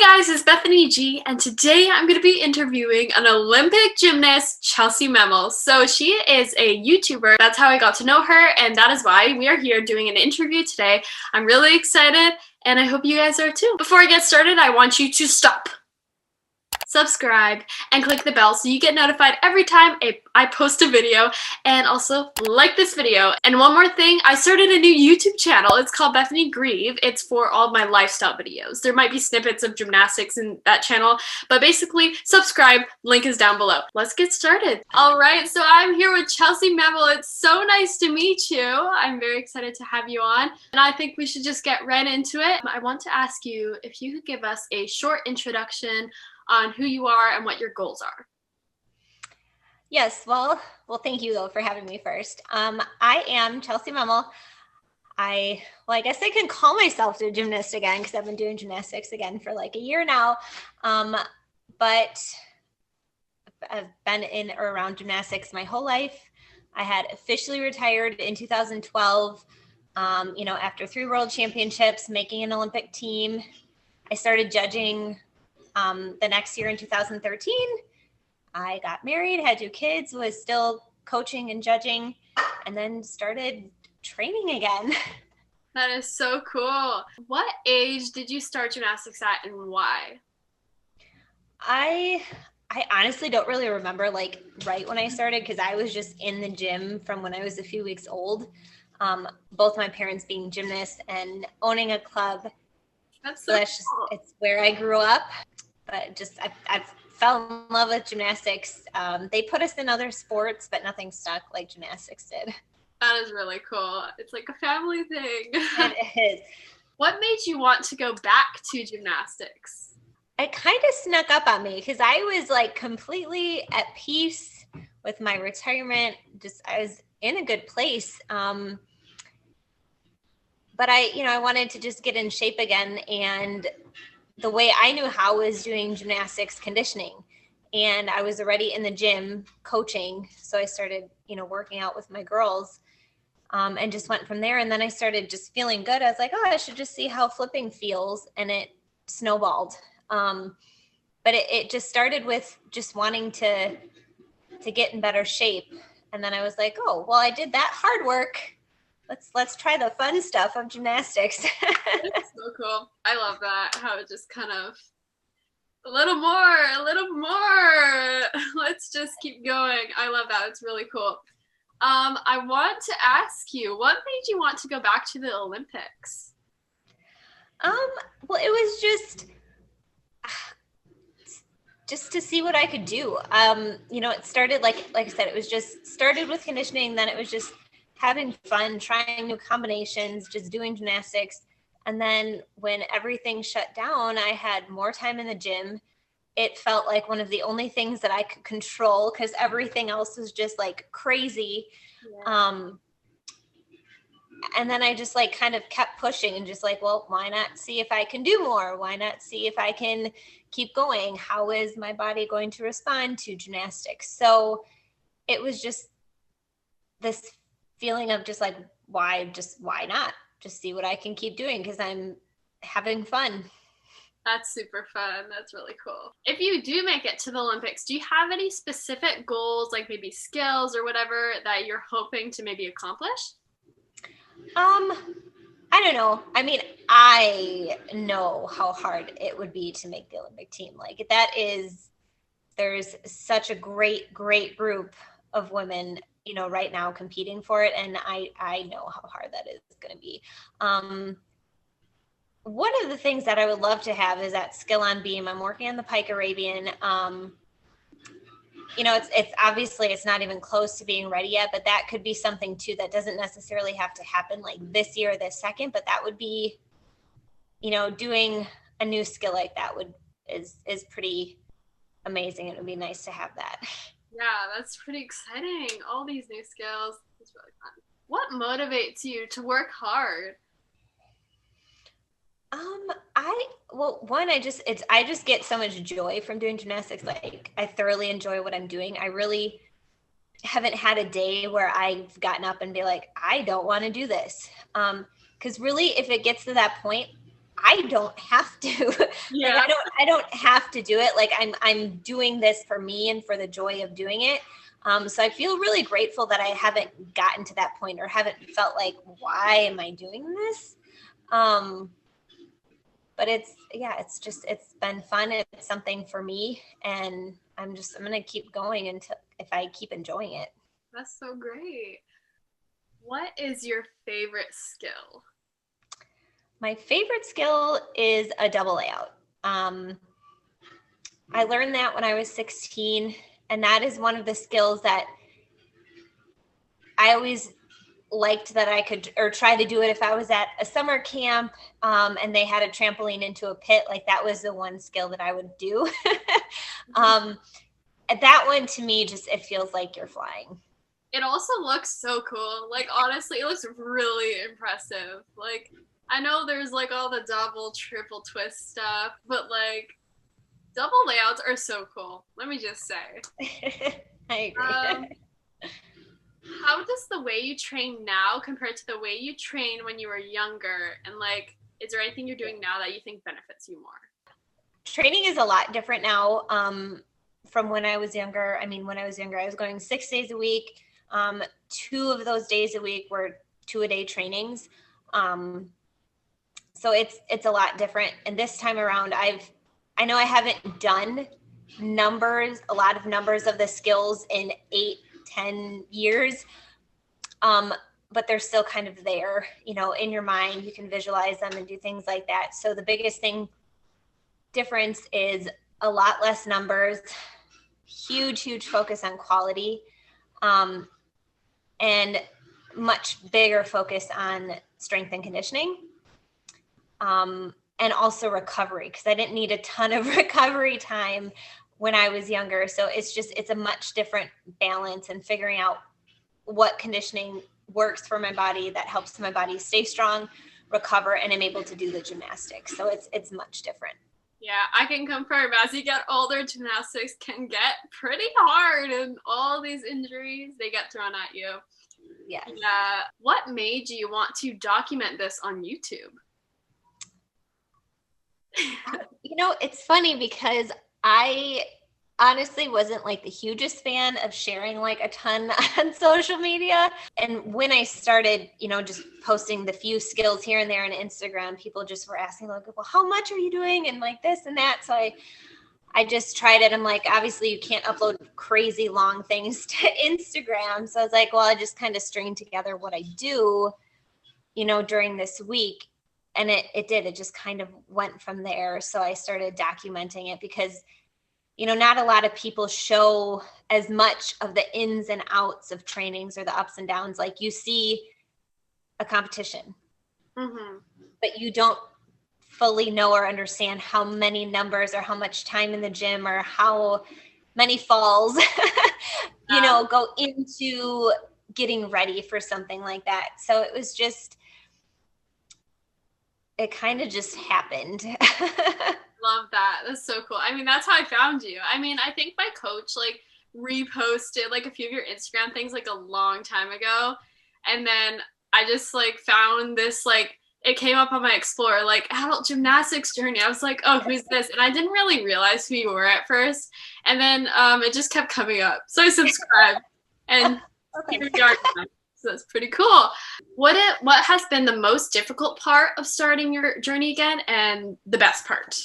Hey guys, it's Bethany G, and today I'm going to be interviewing an Olympic gymnast, Chellsie Memmel. So she is a YouTuber. That's how I got to know her, and that is why we are here doing an interview today. I'm really excited, and I hope you guys are too. Before I get started, I want you to stop, subscribe, and click the bell so you get notified every time I post a video, and also like this video. And one more thing, I started a new YouTube channel. It's called Bethany G. It's for all my lifestyle videos. There might be snippets of gymnastics in that channel, but basically subscribe, link is down below. Let's get started. All right, so I'm here with Chellsie Memmel. It's so nice to meet you. I'm very excited to have you on, and I think we should just get right into it. I want to ask you if you could give us a short introduction on who you are and what your goals are. Yes, well, thank you though for having me first. I am Chellsie Memmel. I guess I can call myself a gymnast again because I've been doing gymnastics again for like a year now. But I've been in or around gymnastics my whole life. I had officially retired in 2012, after 3 world championships, making an Olympic team. I started judging the next year in 2013. I got married, had 2 kids, was still coaching and judging, and then started training again. That is so cool. What age did you start gymnastics at and why? I honestly don't really remember like right when I started because I was just in the gym from when I was a few weeks old. Both my parents being gymnasts and owning a club. That's so cool. It's where I grew up. But just I fell in love with gymnastics. They put us in other sports, but nothing stuck like gymnastics did. That is really cool. It's like a family thing. It is. What made you want to go back to gymnastics? It kind of snuck up on me because I was like completely at peace with my retirement. I was in a good place. But I wanted to just get in shape again, and the way I knew how was doing gymnastics conditioning, and I was already in the gym coaching. So I started, working out with my girls, and just went from there. And then I started just feeling good. I was like, oh, I should just see how flipping feels. And it snowballed. But it just started with just wanting to get in better shape. And then I was like, oh, well, I did that hard work. Let's try the fun stuff of gymnastics. That's so cool. I love that. How it just kind of a little more. Let's just keep going. I love that. It's really cool. I want to ask you, what made you want to go back to the Olympics? Well, it was just to see what I could do. It started like I said, it was just started with conditioning. Then it was just having fun, trying new combinations, just doing gymnastics. And then when everything shut down, I had more time in the gym. It felt like one of the only things that I could control because everything else was just like crazy. Yeah. And then I just like kind of kept pushing and just like, well, why not see if I can do more? Why not see if I can keep going? How is my body going to respond to gymnastics? So it was just this feeling of just like, why not just see what I can keep doing because I'm having fun. That's super fun. That's really cool. If you do make it to the Olympics, do you have any specific goals, like maybe skills or whatever that you're hoping to maybe accomplish? I don't know. I mean, I know how hard it would be to make the Olympic team. Like there's such a great group of women right now competing for it. And I know how hard that is going to be. One of the things that I would love to have is that skill on beam. I'm working on the Pike Arabian. It's obviously it's not even close to being ready yet, but that could be something too that doesn't necessarily have to happen like this year or this second, but that would be, doing a new skill like that is pretty amazing. It would be nice to have that. Yeah, that's pretty exciting. All these new skills. It's really fun. What motivates you to work hard? I just get so much joy from doing gymnastics. Like I thoroughly enjoy what I'm doing. I really haven't had a day where I've gotten up and be like, I don't want to do this. Because really, if it gets to that point, I don't have to. Yeah. Like I don't have to do it. Like I'm doing this for me and for the joy of doing it. So I feel really grateful that I haven't gotten to that point or haven't felt like, why am I doing this? But it's been fun. It's something for me, and I'm going to keep going until if I keep enjoying it. That's so great. What is your favorite skill? My favorite skill is a double layout. I learned that when I was 16, and that is one of the skills that I always liked that I could, or try to do it if I was at a summer camp and they had a trampoline into a pit. Like that was the one skill that I would do. That one to me, just, it feels like you're flying. It also looks so cool. Like, honestly, it looks really impressive. Like, I know there's like all the double, triple twist stuff, but like double layouts are so cool. Let me just say. I agree. How does the way you train now compare to the way you trained when you were younger? And like, is there anything you're doing now that you think benefits you more? Training is a lot different now from when I was younger. I mean, when I was younger, I was going 6 days a week. 2 of those days a week were 2-a-day trainings. So it's a lot different. And this time around, I know I haven't done a lot of numbers of the skills in 8-10 years. But they're still kind of there, in your mind. You can visualize them and do things like that. So the biggest difference is a lot less numbers, huge focus on quality, and much bigger focus on strength and conditioning, and also recovery, because I didn't need a ton of recovery time when I was younger. So it's a much different balance, and figuring out what conditioning works for my body that helps my body stay strong, recover, and I'm able to do the gymnastics. So it's much different. Yeah, I can confirm, as you get older, gymnastics can get pretty hard, and all these injuries, they get thrown at you. Yes. Yeah. What made you want to document this on YouTube? It's funny because I honestly wasn't like the hugest fan of sharing like a ton on social media. And when I started, just posting the few skills here and there on Instagram, people just were asking like, well, how much are you doing? And like this and that. So I just tried it. I'm like, obviously you can't upload crazy long things to Instagram. So I was like, well, I just kind of string together what I do, during this week. And it did. It just kind of went from there. So I started documenting it because, not a lot of people show as much of the ins and outs of trainings or the ups and downs. Like you see a competition, but you don't fully know or understand how many numbers or how much time in the gym or how many falls, go into getting ready for something like that. So it was just, it kind of just happened. Love that. That's so cool. I mean, that's how I found you. I mean, I think my coach like reposted like a few of your Instagram things like a long time ago. And then I just like found this, like, it came up on my Explorer, like adult gymnastics journey. I was like, oh, who's this? And I didn't really realize who you were at first. And then it just kept coming up. So I subscribed and here we are now. So that's pretty cool. What has been the most difficult part of starting your journey again, and the best part?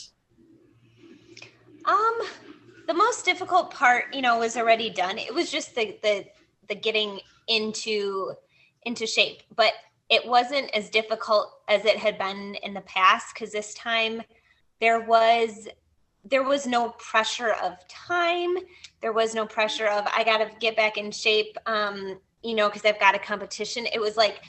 The most difficult part, was already done. It was just the getting into shape, but it wasn't as difficult as it had been in the past, because this time there was no pressure of time. There was no pressure of, I got to get back in shape, because I've got a competition. It was like,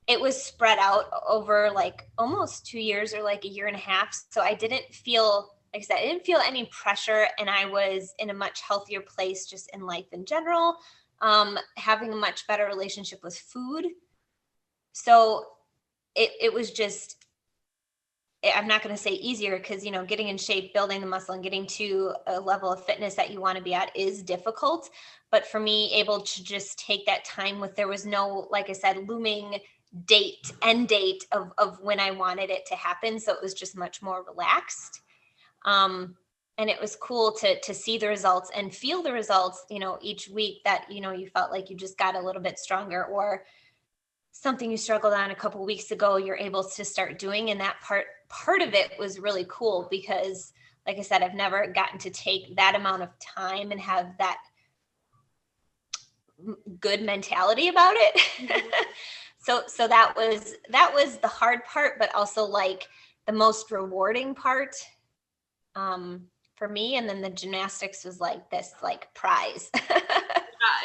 it was spread out over like almost 2 years or like a year and a half. So I didn't feel, like I said, I didn't feel any pressure, and I was in a much healthier place just in life in general, having a much better relationship with food. So it was just, I'm not going to say easier, because, getting in shape, building the muscle, and getting to a level of fitness that you want to be at is difficult. But for me, able to just take that time there was no, like I said, looming end date of when I wanted it to happen. So it was just much more relaxed. And it was cool to see the results and feel the results, each week that, you felt like you just got a little bit stronger, or something you struggled on a couple of weeks ago, you're able to start doing. And that part of it was really cool because, like I said, I've never gotten to take that amount of time and have that good mentality about it. Mm-hmm. So that was the hard part, but also like the most rewarding part for me. And then the gymnastics was like this like prize. Yeah,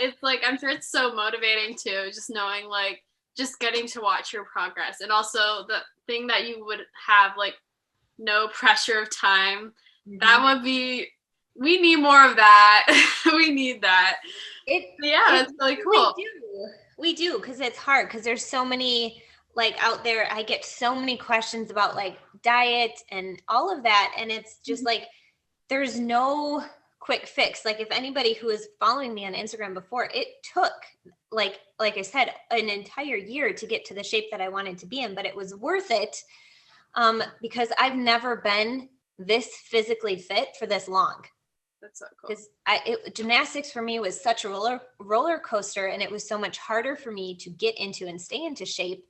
it's like, I'm sure it's so motivating too, just knowing like just getting to watch your progress, and also the thing that you would have like no pressure of time. Mm-hmm. That would be, we need more of that. We need that. It's really cool. We do, because it's hard, because there's so many like out there. I get so many questions about like diet and all of that, and it's just like there's no quick fix. Like if anybody who is following me on Instagram before, it took like I said, an entire year to get to the shape that I wanted to be in, but it was worth it because I've never been this physically fit for this long. That's so cool. Because gymnastics for me was such a roller coaster, and it was so much harder for me to get into and stay into shape.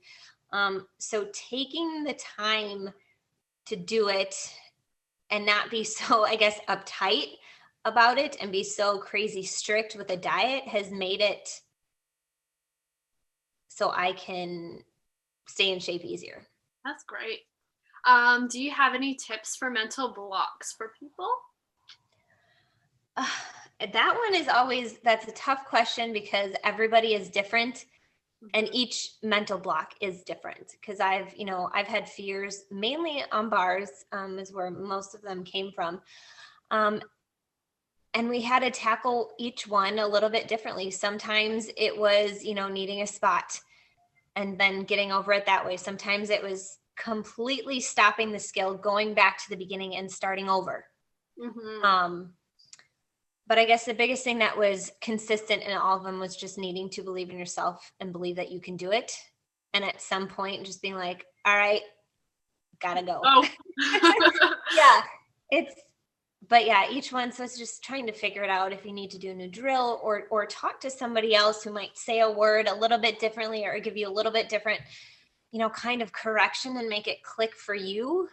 So taking the time to do it and not be so, I guess, uptight about it and be so crazy strict with a diet has made it so I can stay in shape easier. That's great. Do you have any tips for mental blocks for people? That one is always, that's a tough question because everybody is different and each mental block is different. Because I've had fears mainly on bars, is where most of them came from. And we had to tackle each one a little bit differently. Sometimes it was, needing a spot and then getting over it that way. Sometimes it was completely stopping the skill, going back to the beginning and starting over. Mm-hmm. But I guess the biggest thing that was consistent in all of them was just needing to believe in yourself and believe that you can do it. And at some point just being like, all right, gotta go. Oh. But each one. So it's just trying to figure it out if you need to do a new drill or talk to somebody else who might say a word a little bit differently or give you a little bit different, kind of correction and make it click for you.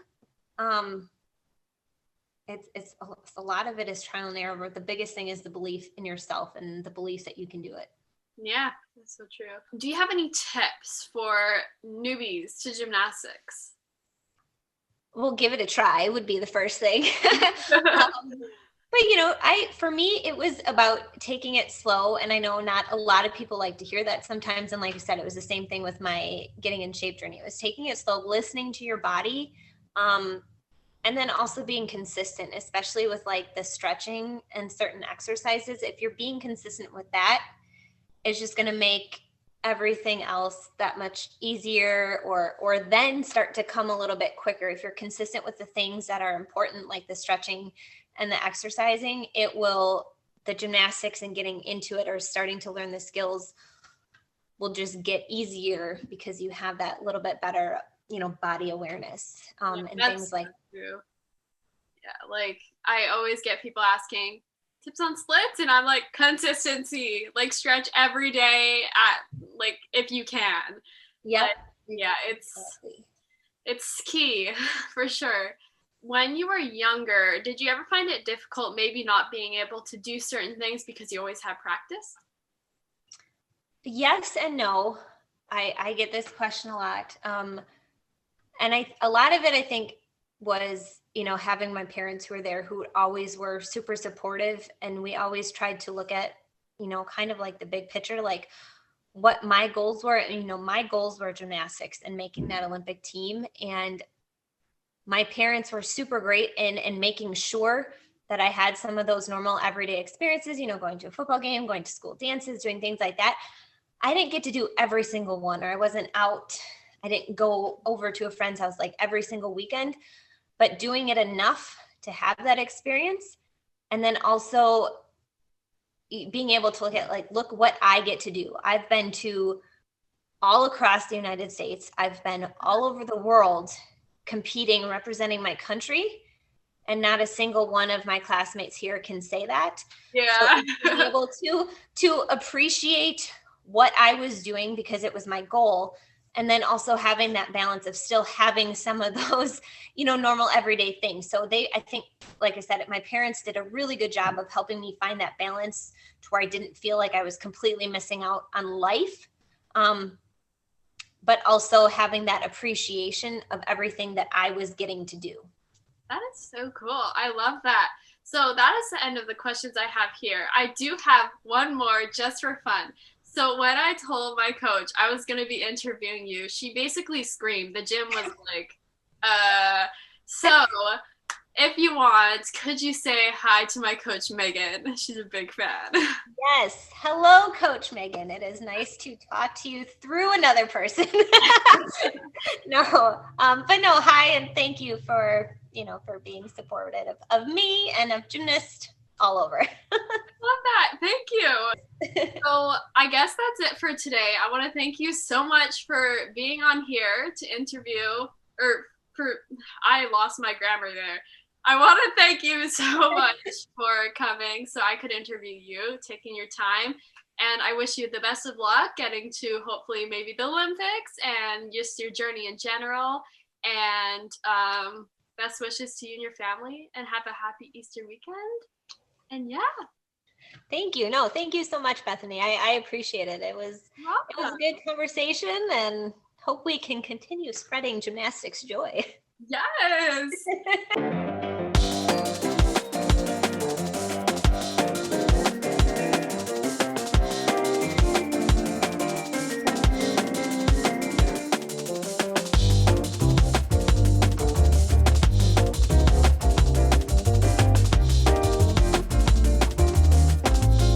It's a lot of it is trial and error, but the biggest thing is the belief in yourself and the belief that you can do it. Yeah, that's so true. Do you have any tips for newbies to gymnastics? We'll give it a try would be the first thing. But for me, it was about taking it slow. And I know not a lot of people like to hear that sometimes. And like I said, it was the same thing with my getting in shape journey. It was taking it slow, listening to your body. And then also being consistent, especially with like the stretching and certain exercises. If you're being consistent with that, it's just going to make everything else that much easier or then start to come a little bit quicker. If you're consistent with the things that are important, like the stretching and the exercising, the gymnastics and getting into it or starting to learn the skills will just get easier because you have that little bit better, body awareness and things like true. Yeah, like I always get people asking tips on splits, and I'm like, consistency, like stretch every day at like if you can. Yeah, it's key for sure. When you were younger, did you ever find it difficult maybe not being able to do certain things because you always had practice? Yes and no. I get this question a lot. And a lot of it, I think, was, having my parents who were there, who always were super supportive. And we always tried to look at, kind of like the big picture, like what my goals were. And, my goals were gymnastics and making that Olympic team. And my parents were super great in making sure that I had some of those normal everyday experiences, going to a football game, going to school dances, doing things like that. I didn't get to do every single one, or I wasn't out. I didn't go over to a friend's house like every single weekend, but doing it enough to have that experience. And then also being able to look at look what I get to do. I've been to all across the United States. I've been all over the world competing, representing my country. And not a single one of my classmates here can say that. Yeah. So being able to appreciate what I was doing because it was my goal. And then also having that balance of still having some of those, normal everyday things. So I think, like I said, my parents did a really good job of helping me find that balance to where I didn't feel like I was completely missing out on life. But also having that appreciation of everything that I was getting to do. That is so cool. I love that. So that is the end of the questions I have here. I do have one more just for fun. So when I told my coach I was going to be interviewing you, she basically screamed. The gym was like, so if you want, could you say hi to my coach, Megan? She's a big fan. Yes. Hello, Coach Megan. It is nice to talk to you through another person. No, but no, hi, and thank you for being supportive of me and of Gymnast all over. Love that. Thank you. So I guess that's it for today. I want to thank you so much for being on here to interview, I lost my grammar there. I want to thank you so much for coming so I could interview you, taking your time. And I wish you the best of luck getting to hopefully maybe the Olympics and just your journey in general. And best wishes to you and your family, and have a happy Easter weekend. And yeah. Thank you. No, thank you so much, Bethany. I appreciate it. It was a good conversation, and hope we can continue spreading gymnastics joy.